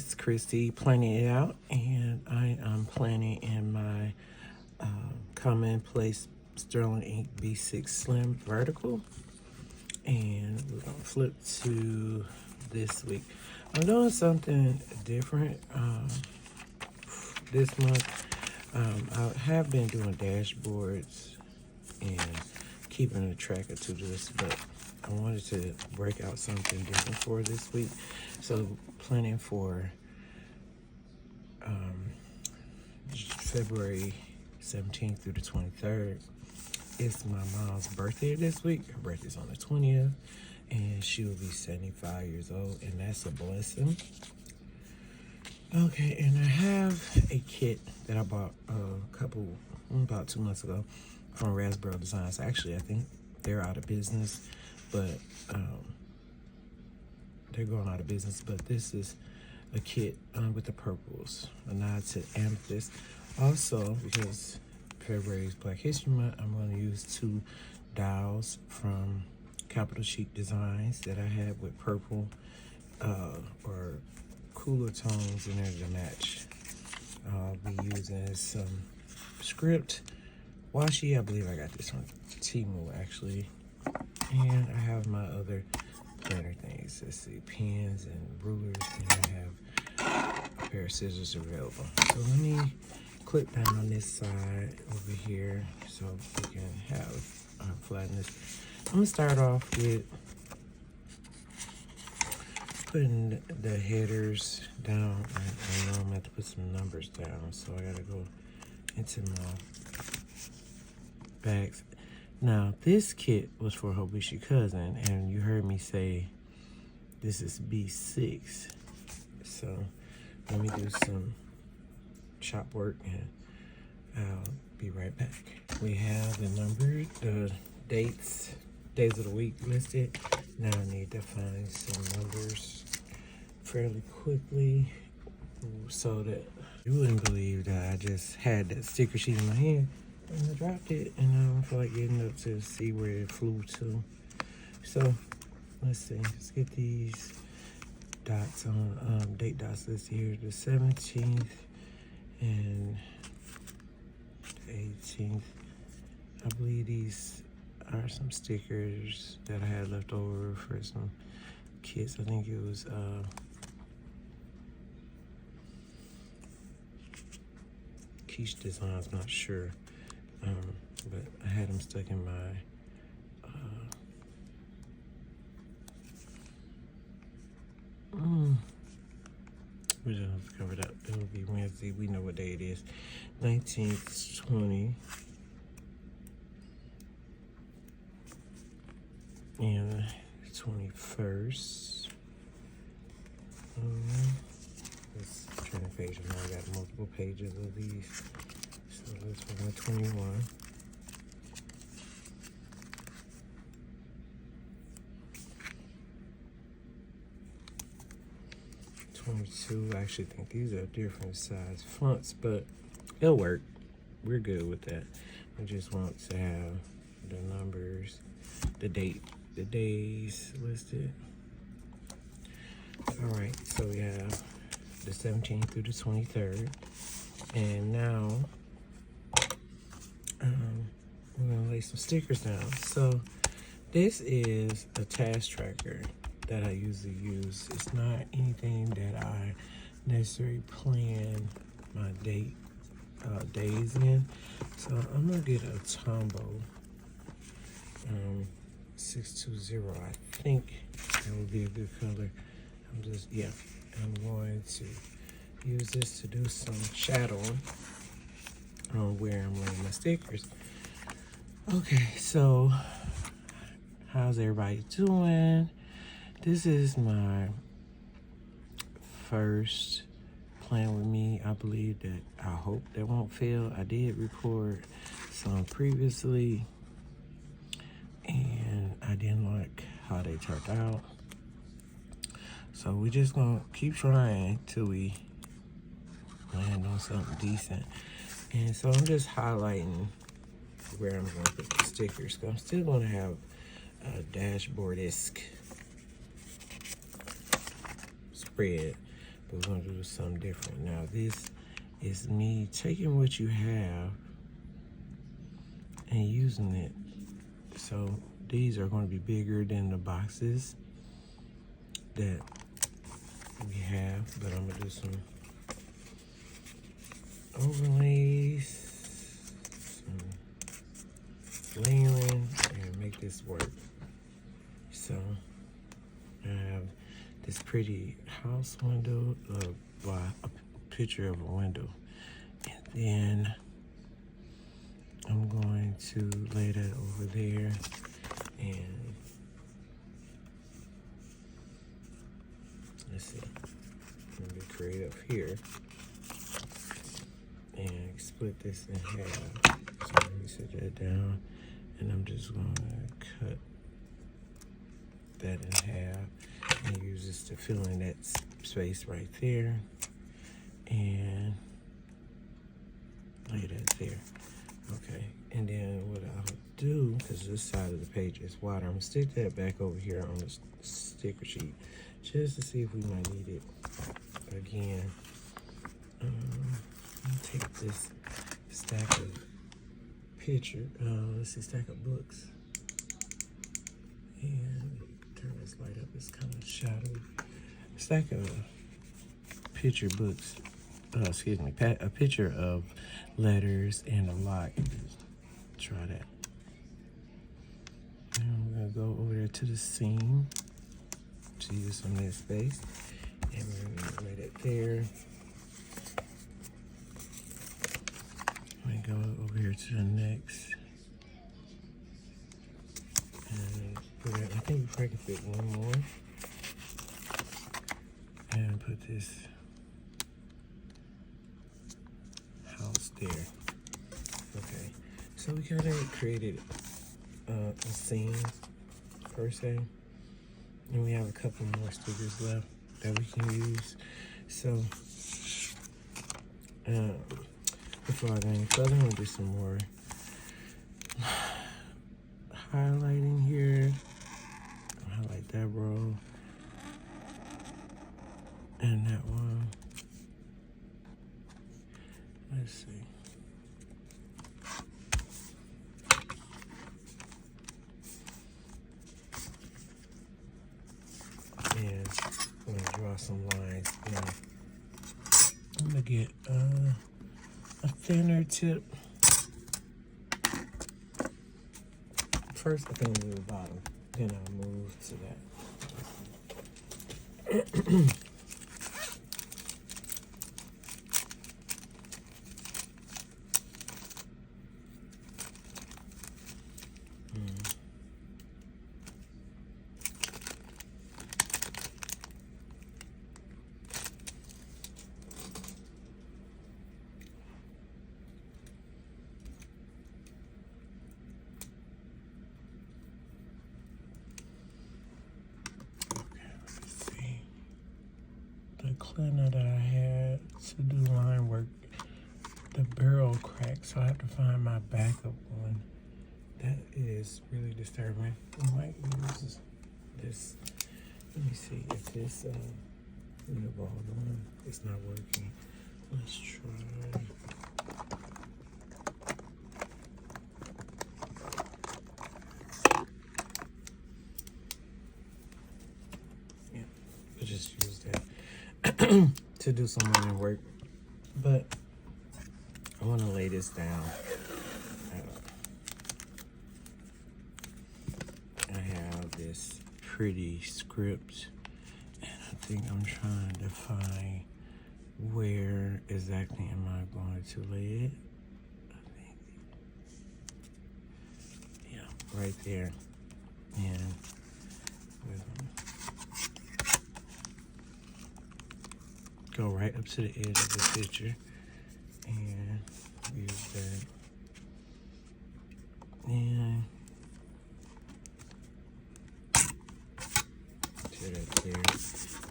it's Christy planning it out, and I am planning in my Commonplace Sterling Ink B6 Slim Vertical. And we're gonna flip to this week. I'm doing something different this month. I have been doing dashboards and keeping a track of to-dos, but I wanted to break out something different for this week. So planning for February 17th through the 23rd. It's my mom's birthday this week. Her birthday's on the 20th, and she will be 75 years old, and that's a blessing. Okay, and I have a kit that I bought about 2 months ago from Raspberry Designs. Actually, I think they're out of business, but they're going out of business. But this is a kit with the purples, a nod to amethyst. Also, because February is Black History Month, I'm going to use 2 dials from Capital Chic Designs that I have with purple or cooler tones in there to match. I'll be using some script washi. I believe I got this from Temu actually. And I have my other planner things. Let's see, pens and rulers, and I have a pair of scissors available. So let me clip down on this side over here so we can have flatten this. I'm gonna start off with putting the headers down. I know I'm gonna have to put some numbers down, so I gotta go into my bags. Now, this kit was for Hobishi Cousin, and you heard me say this is B6. So let me do some shop work, and I'll be right back. We have the numbers, the days of the week listed. Now I need to find some numbers fairly quickly so that you wouldn't believe that I just had that sticker sheet in my hand and I dropped it, and I don't feel like getting up to see where it flew to. So let's see, let's get these dots on date dots listed here. The 17th and the 18th. I believe these are some stickers that I had left over for some kids. I think it was Quiche Designs, not sure. But I had them stuck in my we don't have to cover that. It will be Wednesday. We know what day it is. 19th, 20. And 21st. Let's turn the page. I know I got multiple pages of these. So let's go to 21. I actually think these are different size fonts, but it'll work. We're good with that. I just want to have the numbers, the days listed. All right, so we have the 17th through the 23rd, and now we're gonna lay some stickers down. So this is a task tracker that I usually use. It's not anything that I necessarily plan my days in. So I'm gonna get a Tombow 620. I think that would be a good color. I'm going to use this to do some shadowing on where I'm laying my stickers. Okay, so how's everybody doing? This is my first Plan With Me. I believe that I hope that won't fail. I did record some previously, and I didn't like how they turned out. So we just gonna keep trying till we land on something decent. And so I'm just highlighting where I'm gonna put the stickers. I'm still gonna have a dashboard-esque spread, but we're gonna do something different. Now this is me taking what you have and using it. So these are going to be bigger than the boxes that we have, but I'm gonna do some overlays, some layering, and make this work. So I have this pretty house window, a picture of a window, and then I'm going to lay that over there, and let's see, let me create up here and split this in half. So let me set that down, and I'm just going to cut that in half and use this to fill in that space right there, and lay that there. Okay, and then what I'll do, because this side of the page is wider, I'm gonna stick that back over here on the sticker sheet just to see if we might need it again. I'll take this stack of stack of books, and turn this light up, it's kind of shadowy. Stack of picture books, a picture of letters and a lot. Try that. And we're gonna go over there to the seam to use some of that space, and we're gonna lay that there. We go over here to the next, and put it, I think we probably can fit one more, and put this house there. Okay, so we kind of created a scene per se, and we have a couple more stickers left that we can use. So before I go any further, I'm gonna do some more highlighting here. I'll highlight that row and that one. Let's see. And I'm gonna draw some lines. Now, I'm gonna get a thinner tip. First, I think I'll do the bottom. Then I'll move to that. The cleaner that I had to do line work, the barrel cracked, so I have to find my backup one. That is really disturbing. I might use this. Let me see if this nibble one is not working. Let's try. Yeah, I'll just use that to do some line work, but I want to lay this down. I have this pretty script, and I think I'm trying to find where exactly am I going to lay it. I think, yeah, right there, and we're gonna go right up to the edge of the picture and use that. And to that there.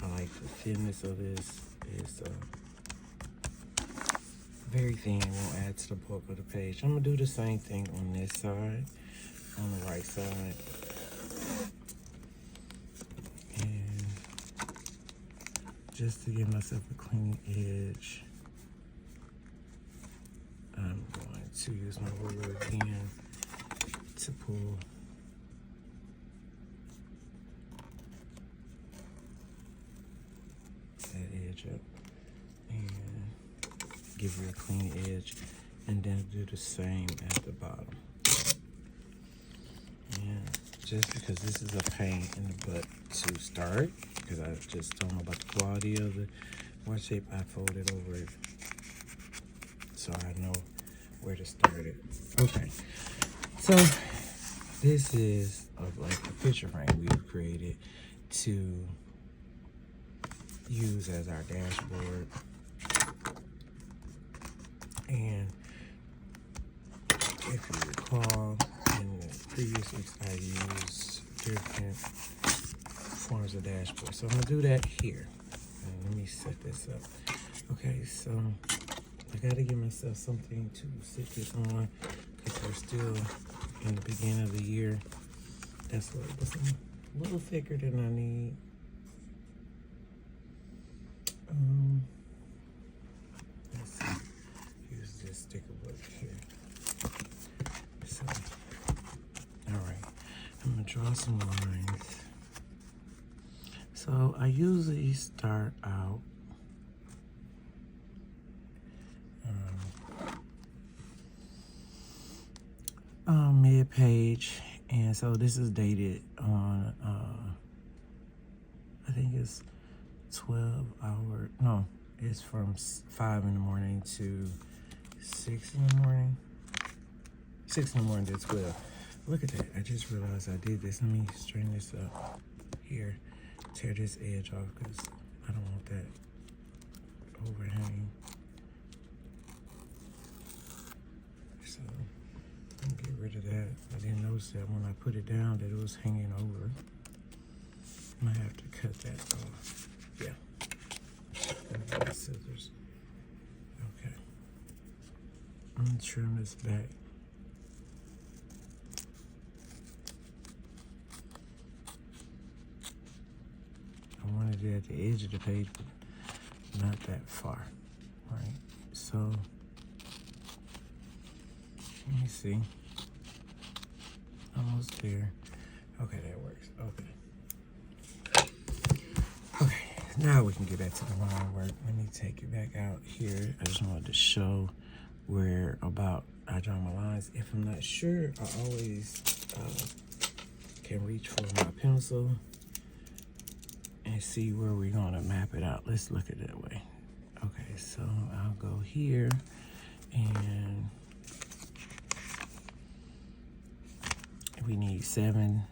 I like the thinness of this. It's very thin, won't add to the bulk of the page. I'm gonna do the same thing on this side, on the right side. And just to give myself a clean edge, I'm going to use my ruler again to pull that edge up and give you a clean edge, and then do the same at the bottom. And just because this is a pain in the butt to start, because I just don't know about the quality of the washi tape, I fold it over it so I know where to start it. Okay, so this is like a picture frame we've created to use as our dashboard. And if you recall, in the previous weeks I used different forms of dashboard. So I'm gonna do that here. And let me set this up. Okay, so I gotta give myself something to sit this on because we're still in the beginning of the year. That's what it was a little thicker than I need. Let's see. Use this sticker book here. So, all right, I'm gonna draw some lines. So I usually start out mid-page, and so this is dated on I think it's 12 hour, no, it's from 5 in the morning to 6 in the morning. 6 in the morning to 12. Look at that, I just realized I did this. Let me straighten this up here. Tear this edge off because I don't want that overhang. So I'm gonna get rid of that. I didn't notice that when I put it down that it was hanging over. I might have to cut that off. Yeah. Get my scissors. Okay. I'm gonna trim this back. I wanted it at the edge of the page, but not that far. Right. So let me see. Almost there. Okay, that works. Okay. Okay, now we can get back to the line work. Let me take it back out here. I just wanted to show where about I draw my lines. If I'm not sure, I always can reach for my pencil and see where we're gonna map it out. Let's look at it that way. Okay, so I'll go here and we need 7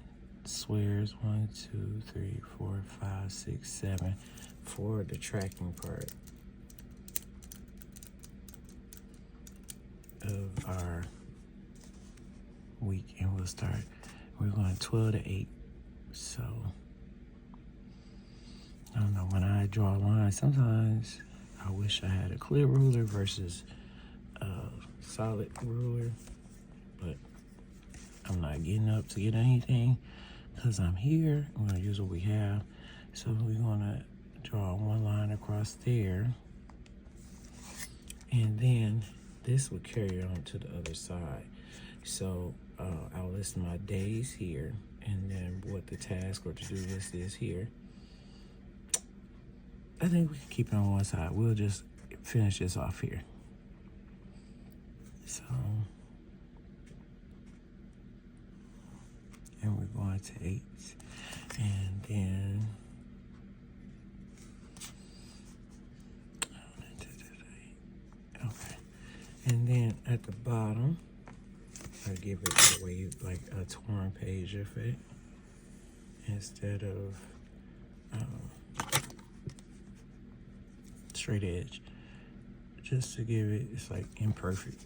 squares. 1, 2, 3, 4, 5, 6, 7 for the tracking part of our week, and we'll start. We're going 12 to 8. So I don't know, when I draw a line, sometimes I wish I had a clear ruler versus a solid ruler, but I'm not getting up to get anything because I'm here. I'm gonna use what we have. So we're gonna draw one line across there, and then this will carry on to the other side. So I'll list my days here, and then what the task or to-do list is here. I think we can keep it on one side. We'll just finish this off here. So, and we're going to 8, and then okay, and then at the bottom I give it away like a torn page effect instead of straight edge, just to give it, it's like imperfect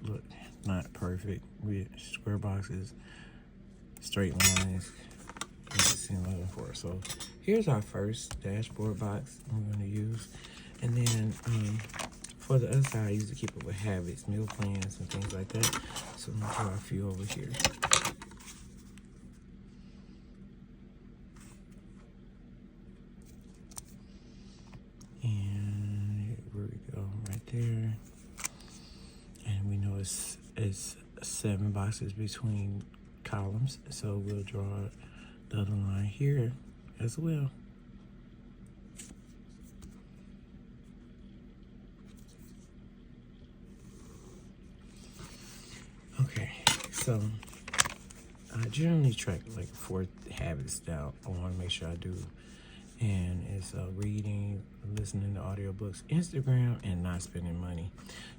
look, not perfect with square boxes, straight lines. You can see what I'm looking for. So here's our first dashboard box I'm going to use, and then for the other side I use to keep up with habits, meal plans, and things like that. So I'm going to draw a few over here. there. And we know it's 7 boxes between columns, so we'll draw the other line here as well. Okay, so I generally track like 4 habits down. I want to make sure I do, and it's reading, listening to audiobooks, Instagram, and not spending money.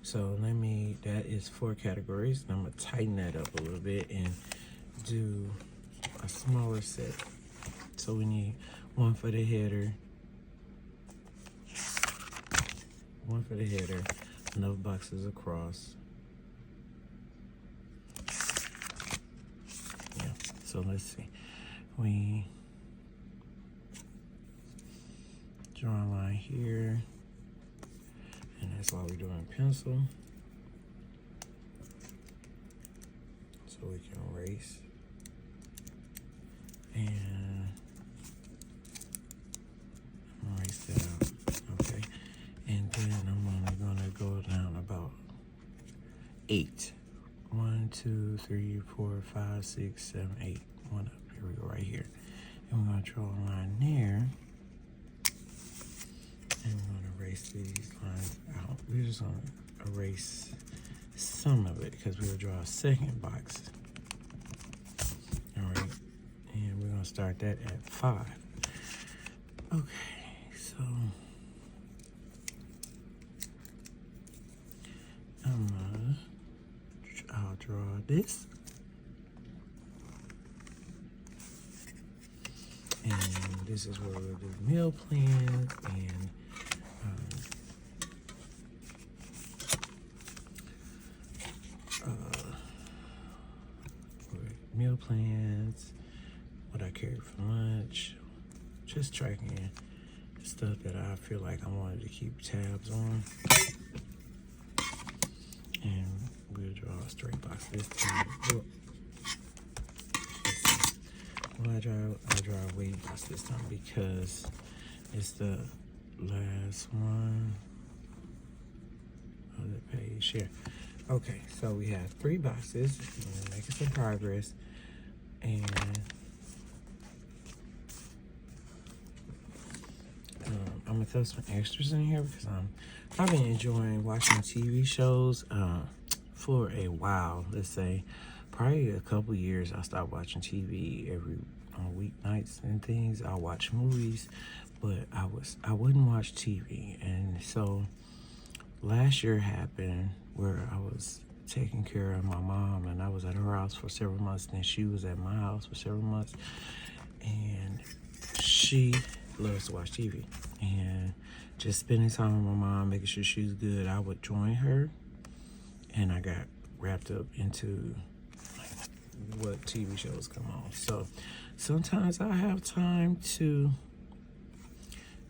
So that is 4 categories. I'm gonna tighten that up a little bit and do a smaller set. So we need 1 for the header, 1 for the header, enough boxes across. Yeah, so let's see. We draw a line here, and that's why we're doing pencil. So we can erase. And erase that out. Okay. And then I'm only gonna go down about 8. 1, 2, 3, 4, 5, 6, 7, 8. 1 up. Here we go, right here. And we're gonna draw a line there. And we're gonna erase these lines out. We're just gonna erase some of it because we'll draw a second box. All right. And we're gonna start that at 5. Okay, so I'll draw this. And this is where we'll do meal plans and meal plans, what I carry for lunch, just tracking stuff that I feel like I wanted to keep tabs on. And we'll draw a straight box this time. Well, I draw a wave box this time because it's the last one of the page here. Okay, so we have 3 boxes. We're making some progress. And I'm gonna throw some extras in here because I've been enjoying watching TV shows for a while. Let's say probably a couple years. I stopped watching TV on weeknights and things. I watch movies, but I wouldn't watch TV. And so last year happened where I was taking care of my mom, and I was at her house for several months, and then she was at my house for several months. And she loves to watch TV, and just spending time with my mom, making sure she's good, I would join her, and I got wrapped up into what TV shows come on. So sometimes I have time to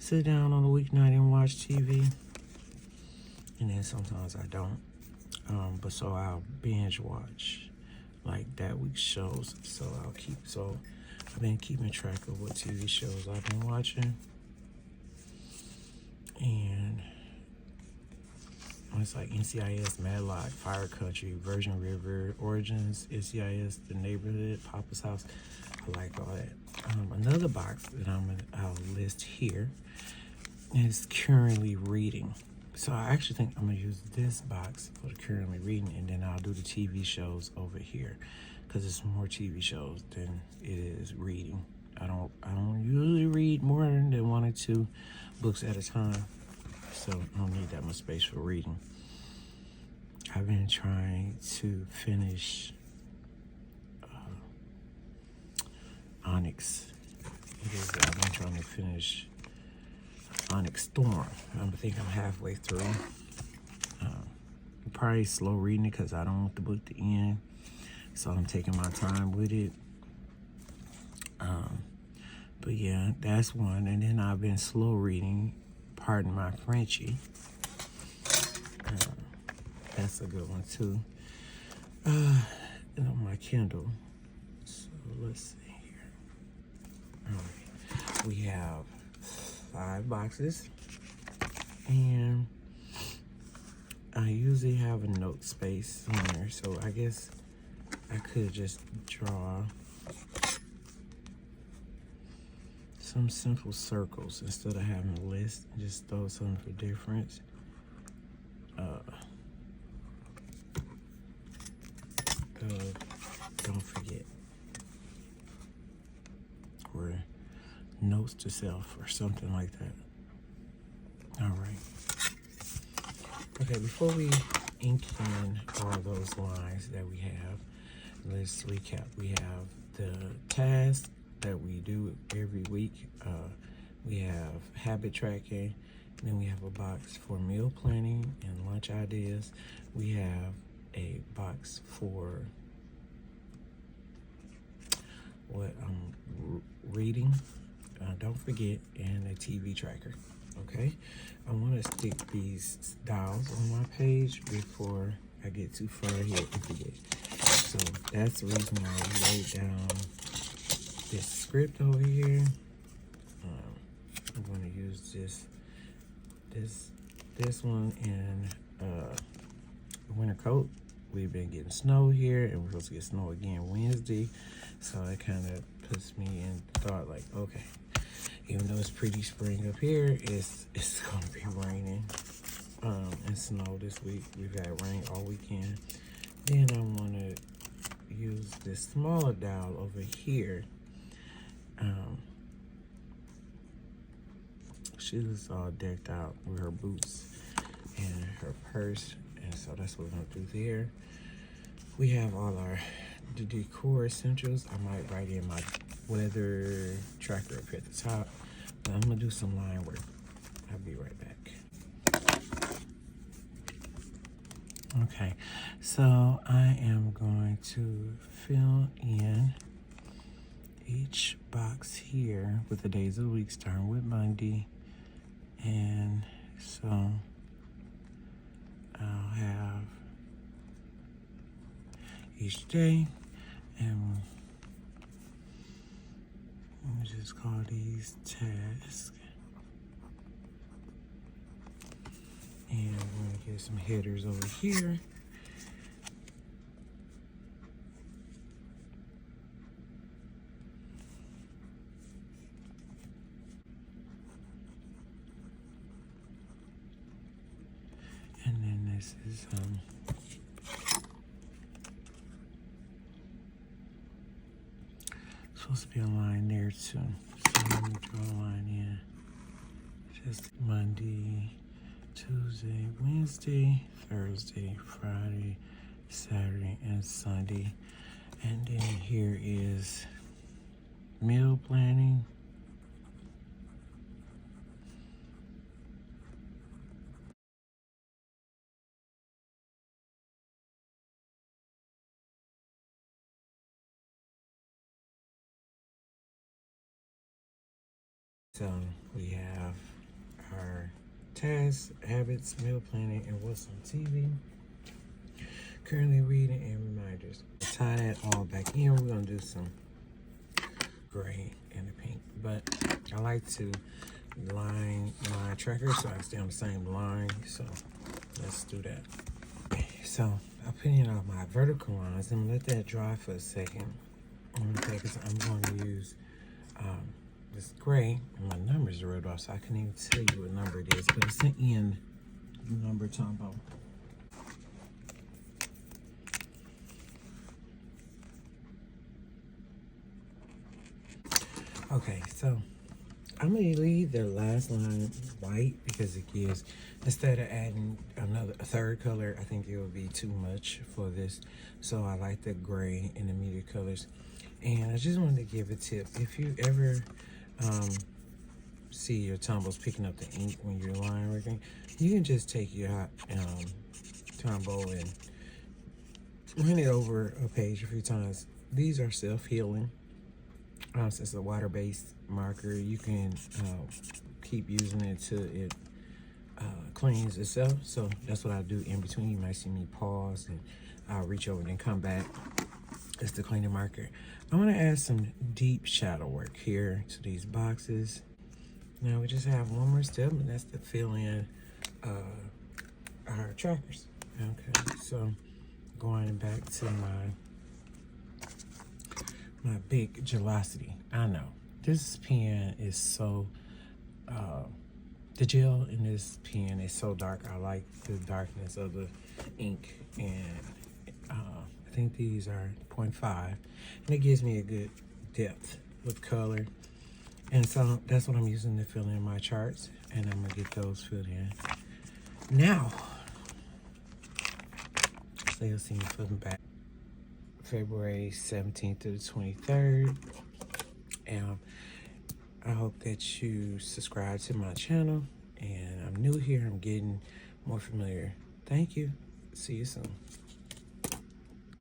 sit down on a weeknight and watch TV, and then sometimes I don't. But so I'll binge watch like that week's shows. So I've been keeping track of what TV shows I've been watching. And it's like NCIS, Matlock, Fire Country, Virgin River, Origins, NCIS, The Neighborhood, Papa's House. I like all that. Another box that I'll list here is currently reading. So I actually think I'm gonna use this box for the currently reading, and then I'll do the TV shows over here because it's more TV shows than it is reading. I don't usually read more than 1 or 2 books at a time, so I don't need that much space for reading. I've been trying to finish Onyx. I've been trying to finish Onyx Storm. I think I'm halfway through. Probably slow reading it because I don't want the book to end, so I'm taking my time with it. But yeah, that's one. And then I've been slow reading Pardon My Frenchie. That's a good one too. And on my Kindle. So let's see here. All right, we have 5 boxes, and I usually have a note space here, so I guess I could just draw some simple circles instead of having a list. Just throw something for difference. Don't forget, or notes to self or something like that. All right. Okay, before we ink in all those lines that we have, let's recap. We have the task that we do every week. We have habit tracking. Then we have a box for meal planning and lunch ideas. We have a box for what I'm reading. Don't forget, and a TV tracker. Okay, I want to stick these dials on my page before I get too far ahead and forget. So that's the reason why we laid down this script over here. I'm going to use this one in winter coat. We've been getting snow here, and we're supposed to get snow again Wednesday. So it kind of puts me in thought like, okay, even though it's pretty spring up here, it's gonna be raining and snow this week. We've had rain all weekend. Then I want to use this smaller dial over here. She was all decked out with her boots and her purse, and so that's what we're gonna do there. We have all the decor essentials. I might write in my weather tracker up here at the top, but I'm gonna do some line work. I'll be right back. Okay, so I am going to fill in each box here with the days of the week, starting with Monday. And so I'll have each day, and let me just call these tasks. And we're gonna get some headers over here. And then this is supposed to be a line there too. So let me draw a line in. Just Monday, Tuesday, Wednesday, Thursday, Friday, Saturday, and Sunday. And then here is meal planning. So we have our tasks, habits, meal planning, and what's on TV. Currently reading and reminders. Tie that all back in. We're gonna do some gray and the pink, but I like to line my tracker so I stay on the same line. So let's do that. Okay, so I'm putting out my vertical lines and let that dry for a second. Okay, because I'm going to use this gray, and my numbers are wrote off, so I can't even tell you what number it is, but it's an end number combo. Okay, so I'm gonna leave the last line white because it gives, instead of adding a third color, I think it would be too much for this. So I like the gray and the muted colors. And I just wanted to give a tip. If you ever see your tumbles picking up the ink when you're line working, you can just take your tumble and run it over a page a few times. These are self-healing. Since it's a water-based marker, you can keep using it till it cleans itself. So that's what I do in between. You might see me pause and I'll reach over and then come back. It's the cleaning marker. I want to add some deep shadow work here to these boxes. Now we just have one more step, and that's to fill in our trackers. Okay, so going back to my big Gelocity. I know this pen is so the gel in this pen is so dark. I like the darkness of the ink, and I think these are 0.5, and it gives me a good depth with color. And so that's what I'm using to fill in my charts, and I'm gonna get those filled in. Now, so you'll see me flipping back. February 17th to the 23rd. And I hope that you subscribe to my channel. And I'm new here, I'm getting more familiar. Thank you. See you soon.